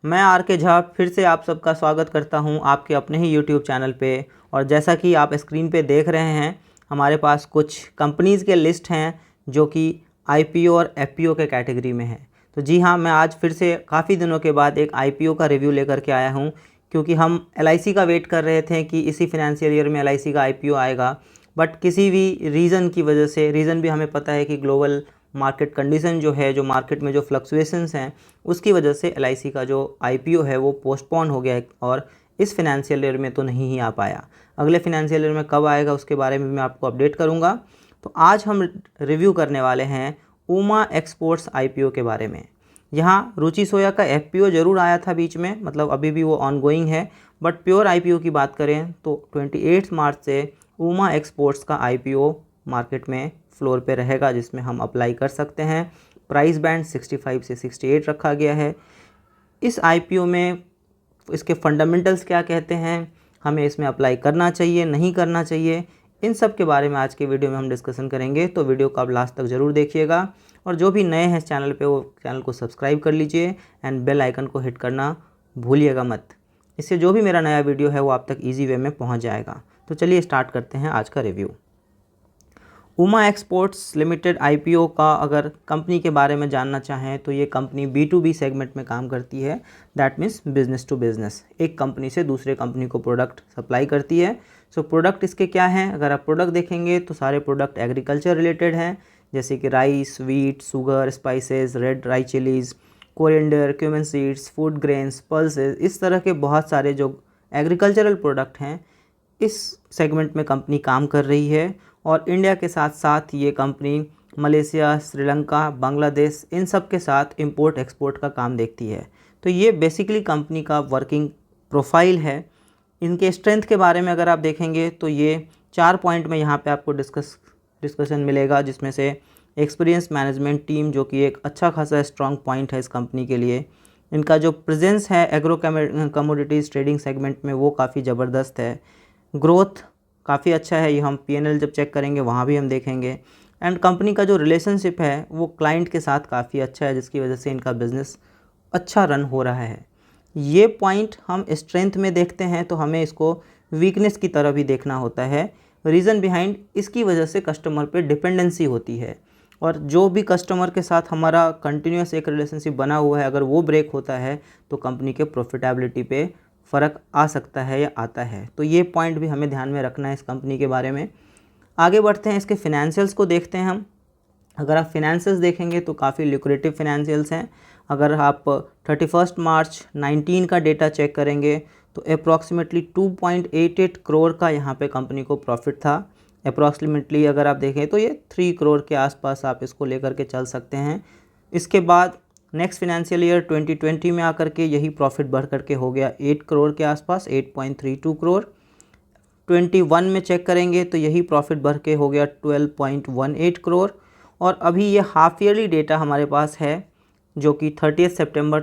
मैं आर के झा फिर से आप सबका स्वागत करता हूं आपके अपने ही यूट्यूब चैनल पे। और जैसा कि आप स्क्रीन पे देख रहे हैं, हमारे पास कुछ कंपनीज़ के लिस्ट हैं जो कि आईपीओ और एफपीओ के कैटेगरी में हैं। तो जी हाँ, मैं आज फिर से काफ़ी दिनों के बाद एक आईपीओ का रिव्यू लेकर के आया हूँ, क्योंकि हम एलआईसी का वेट कर रहे थे कि इसी फिनेंशियल ईयर में एलआईसी का आईपीओ आएगा। बट किसी भी रीज़न की वजह से, रीज़न भी हमें पता है कि ग्लोबल मार्केट कंडीशन जो है, जो मार्केट में जो फ्लक्चुएशंस हैं, उसकी वजह से एलआईसी का जो आईपीओ है वो पोस्टपोन हो गया है और इस फिनेंशियल ईयर में तो नहीं ही आ पाया। अगले फिनेंशियल ईयर में कब आएगा उसके बारे में मैं आपको अपडेट करूंगा। तो आज हम रिव्यू करने वाले हैं उमा एक्सपोर्ट्स आईपीओ के बारे में। यहाँ रुचि सोया का एफपीओ ज़रूर आया था बीच में, मतलब अभी भी वो ऑनगोइंग है। बट प्योर आईपीओ की बात करें तो 28 मार्च से उमा एक्सपोर्ट्स का आईपीओ मार्केट में फ्लोर पे रहेगा, जिसमें हम अप्लाई कर सकते हैं। प्राइस बैंड 65 से 68 रखा गया है। इस आईपीओ में इसके फंडामेंटल्स क्या कहते हैं, हमें इसमें अप्लाई करना चाहिए नहीं करना चाहिए, इन सब के बारे में आज के वीडियो में हम डिस्कशन करेंगे। तो वीडियो को आप लास्ट तक ज़रूर देखिएगा और जो भी नए हैं इस चैनल पे वो चैनल को सब्सक्राइब कर लीजिए एंड बेल आइकन को हिट करना भूलिएगा मत। इससे जो भी मेरा नया वीडियो है वो आप तक ईजी वे में पहुँच जाएगा। तो चलिए स्टार्ट करते हैं आज का review. Uma exports limited IPO का अगर कंपनी के बारे में जानना चाहें तो ये कंपनी B2B सेगमेंट में काम करती है। That means business to business, एक कंपनी से दूसरे कंपनी को प्रोडक्ट सप्लाई करती है। सो प्रोडक्ट इसके क्या हैं, अगर आप प्रोडक्ट देखेंगे तो सारे प्रोडक्ट एग्रीकल्चर रिलेटेड हैं, जैसे कि rice, wheat, sugar, spices, red dry chillies, coriander, cumin seeds, food grains, pulses, इस तरह के बहुत सारे जो एग्रीकल्चरल प्रोडक्ट हैं इस सेगमेंट में कंपनी काम कर रही है। और इंडिया के साथ साथ ये कंपनी मलेशिया, श्रीलंका, बांग्लादेश, इन सब के साथ इंपोर्ट एक्सपोर्ट का काम देखती है। तो ये बेसिकली कंपनी का वर्किंग प्रोफाइल है। इनके स्ट्रेंथ के बारे में अगर आप देखेंगे तो ये 4 पॉइंट में यहाँ पे आपको डिस्कशन मिलेगा, जिसमें से एक्सपीरियंस मैनेजमेंट टीम, जो कि एक अच्छा खासा स्ट्रॉन्ग पॉइंट है इस कंपनी के लिए। इनका जो प्रेजेंस है एग्रो कमोडिटीज़ ट्रेडिंग सेगमेंट में वो काफ़ी ज़बरदस्त है। ग्रोथ काफ़ी अच्छा है, ये हम पीएनएल जब चेक करेंगे वहाँ भी हम देखेंगे। एंड कंपनी का जो रिलेशनशिप है वो क्लाइंट के साथ काफ़ी अच्छा है, जिसकी वजह से इनका बिज़नेस अच्छा रन हो रहा है। ये पॉइंट हम स्ट्रेंथ में देखते हैं तो हमें इसको वीकनेस की तरह भी देखना होता है। रीज़न बिहाइंड इसकी वजह से कस्टमर पे डिपेंडेंसी होती है, और जो भी कस्टमर के साथ हमारा कंटिन्यूस एक रिलेशनशिप बना हुआ है, अगर वो ब्रेक होता है तो कंपनी के प्रॉफिटेबिलिटी पे फ़र्क आ सकता है या आता है। तो ये पॉइंट भी हमें ध्यान में रखना है इस कंपनी के बारे में। आगे बढ़ते हैं, इसके फिनेंशियल्स को देखते हैं हम। अगर आप फिनेंशियल्स देखेंगे तो काफ़ी ल्यूक्रेटिव फिनेंशियल्स हैं। अगर आप 31 मार्च 19 का डेटा चेक करेंगे तो अप्रॉक्सीमेटली 2.88 करोड़ का यहाँ पे कंपनी को प्रॉफिट था। अप्रॉक्सीमेटली अगर आप देखें तो ये 3 करोड़ के आसपास आप इसको लेकर के चल सकते हैं। इसके बाद नेक्स्ट फिनेंशियल ईयर 2020 में आकर के यही प्रॉफिट बढ़ करके हो गया 8 करोड़ के आसपास, 8.32 करोड़। 21 में चेक करेंगे तो यही प्रॉफिट बढ़ के हो गया 12.18 करोड़। और अभी ये हाफ ईयरली डेटा हमारे पास है जो कि 30 सितंबर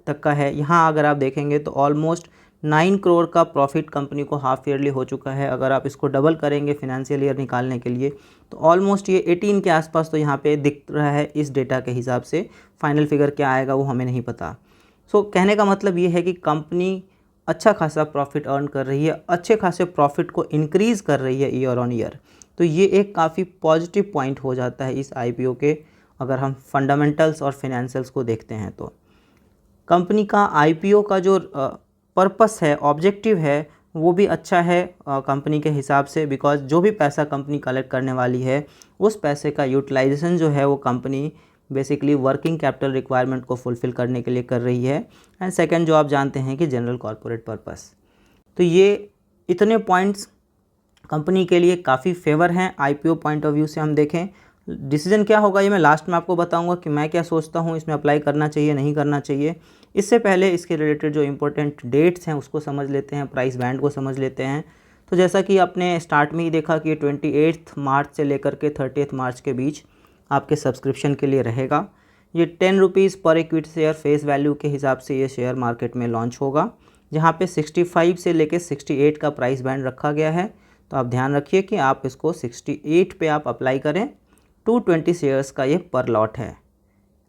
तक का है। यहाँ अगर आप देखेंगे तो ऑलमोस्ट 9 करोड़ का प्रॉफिट कंपनी को हाफ ईयरली हो चुका है। अगर आप इसको डबल करेंगे फिनेंशियल ईयर निकालने के लिए तो ऑलमोस्ट ये 18 के आसपास तो यहाँ पे दिख रहा है इस डेटा के हिसाब से। फाइनल फिगर क्या आएगा वो हमें नहीं पता। सो कहने का मतलब ये है कि कंपनी अच्छा खासा प्रॉफिट अर्न कर रही है, अच्छे खासे प्रॉफिट को इंक्रीज़ कर रही है ईयर ऑन ईयर। तो ये एक काफ़ी पॉजिटिव पॉइंट हो जाता है इस आईपीओ के, अगर हम फंडामेंटल्स और फिनेंशियल्स को देखते हैं तो। कंपनी का आईपीओ का जो पर्पस है, ऑब्जेक्टिव है, वो भी अच्छा है कंपनी के हिसाब से। बिकॉज जो भी पैसा कंपनी कलेक्ट करने वाली है उस पैसे का यूटिलाइजेशन जो है वो company basically working capital requirement को फुलफ़िल करने के लिए कर रही है। एंड सेकंड जो आप जानते हैं कि जनरल कॉरपोरेट पर्पस। तो ये इतने पॉइंट्स कंपनी के लिए काफ़ी फेवर हैं आईपीओ पॉइंट ऑफ व्यू से हम देखें। डिसीजन क्या होगा ये मैं लास्ट में आपको बताऊंगा कि मैं क्या सोचता हूँ, इसमें अप्लाई करना चाहिए नहीं करना चाहिए। इससे पहले इसके रिलेटेड जो इंपॉर्टेंट डेट्स हैं उसको समझ लेते हैं, प्राइस बैंड को समझ लेते हैं। तो जैसा कि आपने स्टार्ट में ही देखा कि 28 मार्च से लेकर के 30 मार्च के बीच आपके सब्सक्रिप्शन के लिए रहेगा। ये 10 रुपीज़ पर इक्विटी शेयर फेस वैल्यू के हिसाब से ये शेयर मार्केट में लॉन्च होगा, जहाँ पे 65 से लेके 68 का प्राइस बैंड रखा गया है। तो आप ध्यान रखिए कि आप इसको 68 पे आप अप्लाई करें। 220 शेयर्स का ये पर लॉट है।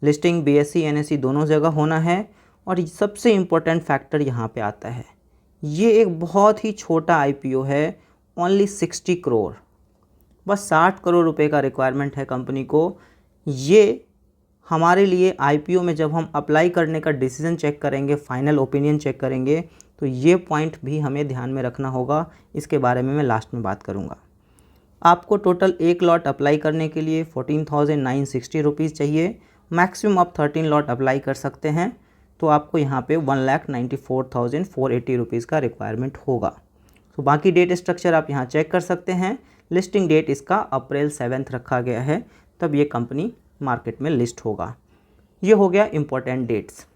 लिस्टिंग BSE NSE दोनों जगह होना है और सबसे इम्पोर्टेंट फैक्टर यहाँ पे आता है, ये एक बहुत ही छोटा आईपीओ है, ओनली 60 करोड़, बस 60 करोड़ रुपए का रिक्वायरमेंट है कंपनी को। ये हमारे लिए आईपीओ में जब हम अप्लाई करने का डिसीजन चेक करेंगे, फाइनल ओपिनियन चेक करेंगे, तो ये पॉइंट भी हमें ध्यान में रखना होगा। इसके बारे में मैं लास्ट में बात करूँगा। आपको टोटल 1 लॉट अप्लाई करने के लिए 14,960 रुपीज़ चाहिए। मैक्सिमम आप 13 लॉट अप्लाई कर सकते हैं, तो आपको यहाँ पे 1,94,480 रुपीज़ का रिक्वायरमेंट होगा। तो बाकी डेट स्ट्रक्चर आप यहाँ चेक कर सकते हैं। लिस्टिंग डेट इसका अप्रैल 7 रखा गया है, तब ये कंपनी मार्केट में लिस्ट होगा। ये हो गया इम्पोर्टेंट डेट्स।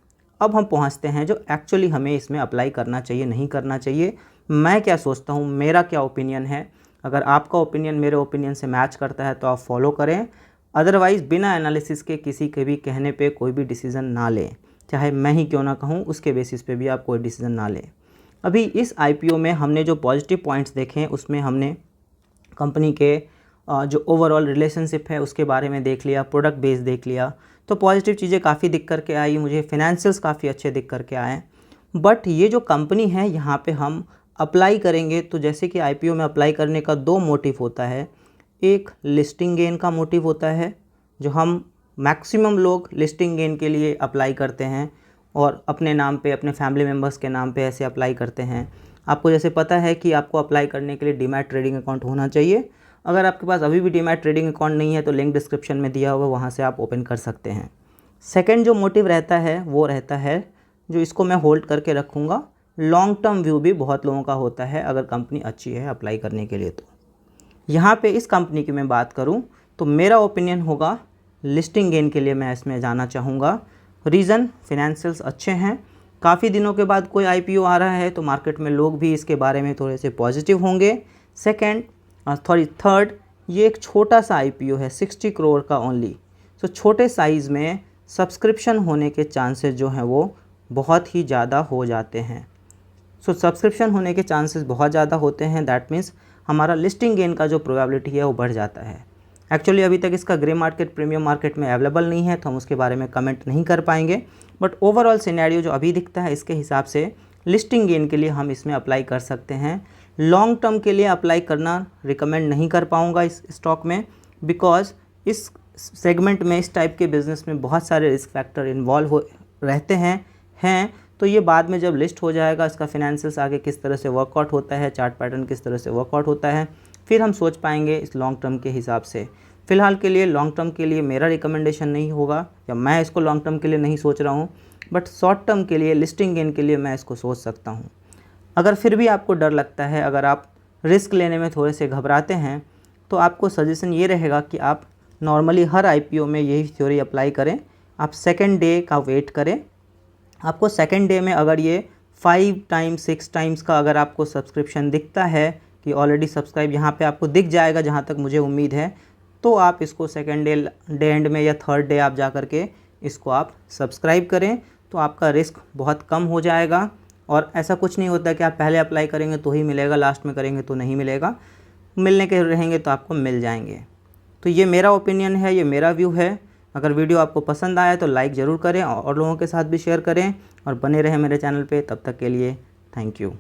अब हम पहुँचते हैं जो एक्चुअली हमें इसमें अप्लाई करना चाहिए, नहीं करना चाहिए। मैं क्या सोचता हूँ, मेरा क्या ओपिनियन है। अगर आपका ओपिनियन मेरे ओपिनियन से मैच करता है तो आप फॉलो करें, अदरवाइज़ बिना एनालिसिस के किसी के भी कहने पे कोई भी डिसीज़न ना लें, चाहे मैं ही क्यों ना कहूँ, उसके बेसिस पे भी आप कोई डिसीज़न ना लें। अभी इस आईपीओ में हमने जो पॉजिटिव पॉइंट्स देखे हैं, उसमें हमने कंपनी के जो ओवरऑल रिलेशनशिप है उसके बारे में देख लिया, प्रोडक्ट बेस देख लिया, तो पॉजिटिव चीज़ें काफ़ी दिख करके आई, मुझे फिनेंशियल्स काफ़ी अच्छे दिख करके आए। बट ये जो कंपनी है, यहाँ पे हम अप्लाई करेंगे तो जैसे कि आईपीओ में अप्लाई करने का 2 मोटिव होता है। एक लिस्टिंग गेन का मोटिव होता है, जो हम मैक्सिमम लोग लिस्टिंग गेन के लिए अप्लाई करते हैं और अपने नाम पे, अपने फैमिली मेम्बर्स के नाम पे ऐसे अप्लाई करते हैं। आपको जैसे पता है कि आपको अप्लाई करने के लिए डीमैट ट्रेडिंग अकाउंट होना चाहिए। अगर आपके पास अभी भी डीमैट ट्रेडिंग अकाउंट नहीं है तो लिंक डिस्क्रिप्शन में दिया हुआ, वहाँ से आप ओपन कर सकते हैं। सेकंड जो मोटिव रहता है वो रहता है, जो इसको मैं होल्ड करके रखूँगा, लॉन्ग टर्म व्यू भी बहुत लोगों का होता है अगर कंपनी अच्छी है अप्लाई करने के लिए। तो यहाँ पे इस कंपनी की मैं बात करूँ तो मेरा ओपिनियन होगा लिस्टिंग गेन के लिए मैं इसमें जाना चाहूँगा। रीज़न, फिनेंशियल्स अच्छे हैं, काफ़ी दिनों के बाद कोई आईपीओ आ रहा है तो मार्केट में लोग भी इसके बारे में थोड़े से पॉजिटिव होंगे। थर्ड, ये एक छोटा सा आईपीओ है, 60 करोड़ का ओनली। तो छोटे साइज़ में सब्सक्रिप्शन होने के चांसेस जो हैं वो बहुत ही ज़्यादा हो जाते हैं। सब्सक्रिप्शन होने के चांसेस बहुत ज़्यादा होते हैं, दैट मीन्स हमारा लिस्टिंग गेन का जो प्रोबेबिलिटी है वो बढ़ जाता है। एक्चुअली अभी तक इसका ग्रे मार्केट, प्रीमियम मार्केट में अवेलेबल नहीं है, तो हम उसके बारे में कमेंट नहीं कर पाएंगे। बट ओवरऑल सिनेरियो जो अभी दिखता है, इसके हिसाब से लिस्टिंग गेन के लिए हम इसमें अप्लाई कर सकते हैं। लॉन्ग टर्म के लिए अप्लाई करना रिकमेंड नहीं कर पाऊँगा इस स्टॉक में, बिकॉज इस सेगमेंट में, इस टाइप के बिज़नेस में बहुत सारे रिस्क फैक्टर इन्वॉल्व हो रहते हैं। तो ये बाद में जब लिस्ट हो जाएगा, इसका फिनेंशियल्स आगे किस तरह से वर्कआउट होता है, चार्ट पैटर्न किस तरह से वर्कआउट होता है, फिर हम सोच पाएंगे इस लॉन्ग टर्म के हिसाब से। फ़िलहाल के लिए लॉन्ग टर्म के लिए मेरा रिकमेंडेशन नहीं होगा, या मैं इसको लॉन्ग टर्म के लिए नहीं सोच रहा हूँ, बट शॉर्ट टर्म के लिए, लिस्टिंग गेन के लिए मैं इसको सोच सकता हूँ। अगर फिर भी आपको डर लगता है, अगर आप रिस्क लेने में थोड़े से घबराते हैं, तो आपको सजेशन ये रहेगा कि आप नॉर्मली हर आईपीओ में यही थ्योरी अप्लाई करें। आप सेकेंड डे का वेट करें। आपको सेकेंड डे में अगर ये 5 टाइम्स 6 टाइम्स का अगर आपको सब्सक्रिप्शन दिखता है कि ऑलरेडी सब्सक्राइब यहाँ पे आपको दिख जाएगा, जहाँ तक मुझे उम्मीद है, तो आप इसको सेकेंड डे एंड में या थर्ड डे आप जा करके इसको आप सब्सक्राइब करें, तो आपका रिस्क बहुत कम हो जाएगा। और ऐसा कुछ नहीं होता कि आप पहले अप्लाई करेंगे तो ही मिलेगा, लास्ट में करेंगे तो नहीं मिलेगा, मिलने के रहेंगे तो आपको मिल जाएंगे। तो ये मेरा ओपिनियन है, ये मेरा व्यू है। अगर वीडियो आपको पसंद आया तो लाइक ज़रूर करें और लोगों के साथ भी शेयर करें, और बने रहें मेरे चैनल पे। तब तक के लिए थैंक यू।